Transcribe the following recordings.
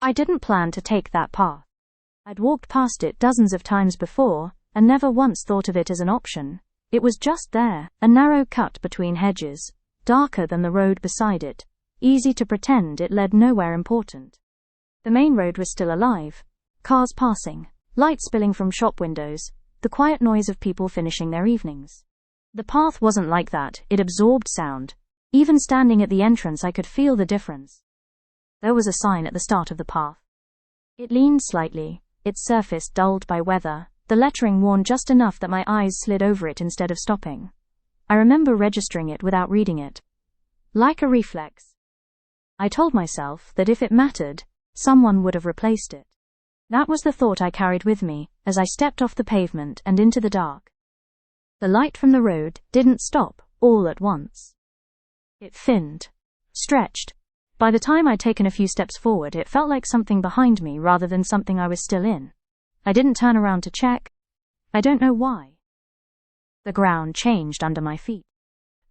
I didn't plan to take that path. I'd walked past it dozens of times before, and never once thought of it as an option. It was just there, a narrow cut between hedges, darker than the road beside it, easy to pretend it led nowhere important. The main road was still alive. Cars passing, light spilling from shop windows, the quiet noise of people finishing their evenings. The path wasn't like that, it absorbed sound. Even standing at the entrance I could feel the difference. There was a sign at the start of the path. It leaned slightly, its surface dulled by weather, the lettering worn just enough that my eyes slid over it instead of stopping. I remember registering it without reading it. Like a reflex. I told myself that if it mattered, someone would have replaced it. That was the thought I carried with me as I stepped off the pavement and into the dark. The light from the road didn't stop all at once. It thinned, stretched. By the time I'd taken a few steps forward, it felt like something behind me rather than something I was still in. I didn't turn around to check. I don't know why. The ground changed under my feet.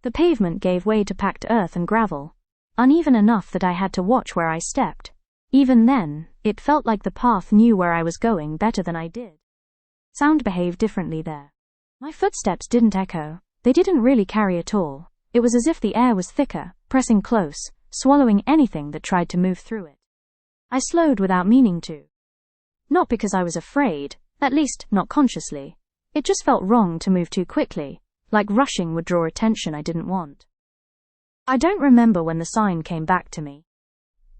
The pavement gave way to packed earth and gravel, uneven enough that I had to watch where I stepped. Even then, it felt like the path knew where I was going better than I did. Sound behaved differently there. My footsteps didn't echo. They didn't really carry at all. It was as if the air was thicker, pressing close, swallowing anything that tried to move through it. I slowed without meaning to. Not because I was afraid, at least not consciously. It just felt wrong to move too quickly, like rushing would draw attention I didn't want. I don't remember when the sign came back to me.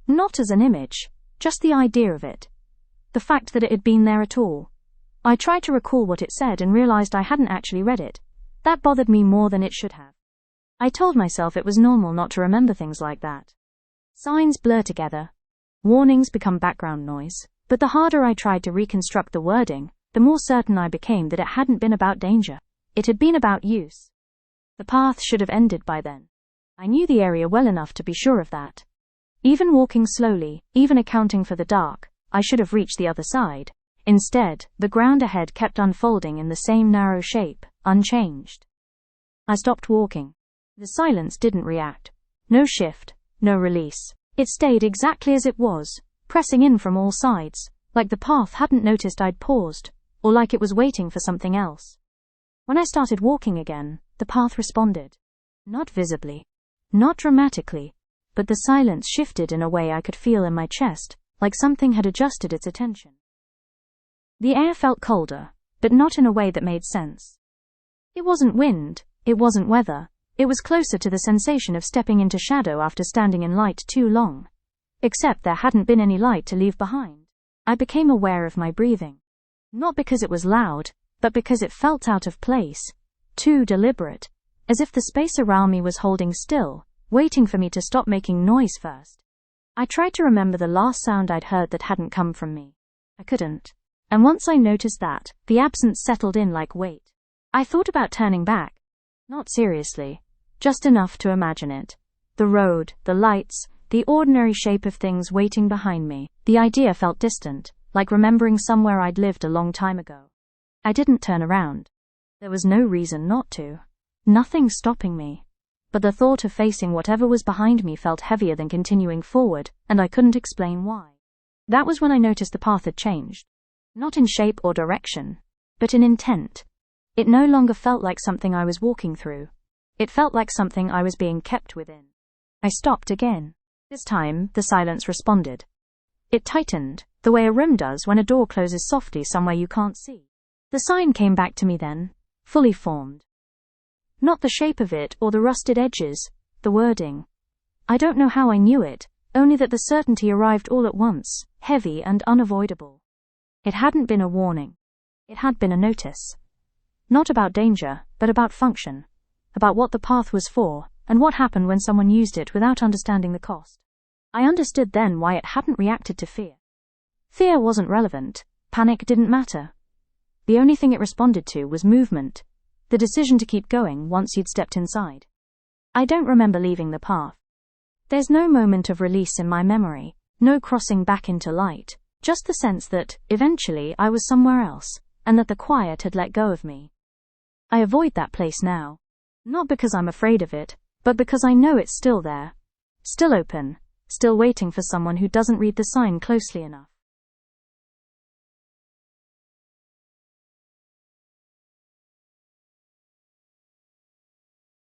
Not as an image, just the idea of it. The fact that it had been there at all. I tried to recall what it said and realized I hadn't actually read it. That bothered me more than it should have. I told myself it was normal not to remember things like that. Signs blur together. Warnings become background noise. But the harder I tried to reconstruct the wording, the more certain I became that it hadn't been about danger. It had been about use. The path should have ended by then. I knew the area well enough to be sure of that. Even walking slowly, even accounting for the dark, I should have reached the other side. Instead, the ground ahead kept unfolding in the same narrow shape, unchanged. I stopped walking. The silence didn't react. No shift, no release. It stayed exactly as it was, pressing in from all sides, like the path hadn't noticed I'd paused, or like it was waiting for something else. When I started walking again, the path responded. Not visibly, not dramatically, but the silence shifted in a way I could feel in my chest, like something had adjusted its attention. The air felt colder, but not in a way that made sense. It wasn't wind, it wasn't weather, it was closer to the sensation of stepping into shadow after standing in light too long. Except there hadn't been any light to leave behind. I became aware of my breathing. Not because it was loud, but because it felt out of place, too deliberate, as if the space around me was holding still, waiting for me to stop making noise first. I tried to remember the last sound I'd heard that hadn't come from me. I couldn't. And once I noticed that, the absence settled in like weight. I thought about turning back. Not seriously. Just enough to imagine it. The road, the lights, the ordinary shape of things waiting behind me. The idea felt distant, like remembering somewhere I'd lived a long time ago. I didn't turn around. There was no reason not to. Nothing stopping me. But the thought of facing whatever was behind me felt heavier than continuing forward, and I couldn't explain why. That was when I noticed the path had changed. Not in shape or direction, but in intent. It no longer felt like something I was walking through. It felt like something I was being kept within. I stopped again. This time, the silence responded. It tightened, the way a room does when a door closes softly somewhere you can't see. The sign came back to me then, fully formed. Not the shape of it or the rusted edges, the wording. I don't know how I knew it, only that the certainty arrived all at once, heavy and unavoidable. It hadn't been a warning. It had been a notice. Not about danger, but about function. About what the path was for, and what happened when someone used it without understanding the cost. I understood then why it hadn't reacted to fear. Fear wasn't relevant. Panic didn't matter. The only thing it responded to was movement, the decision to keep going once you'd stepped inside. I don't remember leaving the path. There's no moment of release in my memory, no crossing back into light, just the sense that, eventually, I was somewhere else, and that the quiet had let go of me. I avoid that place now. Not because I'm afraid of it, but because I know it's still there. Still open, still waiting for someone who doesn't read the sign closely enough.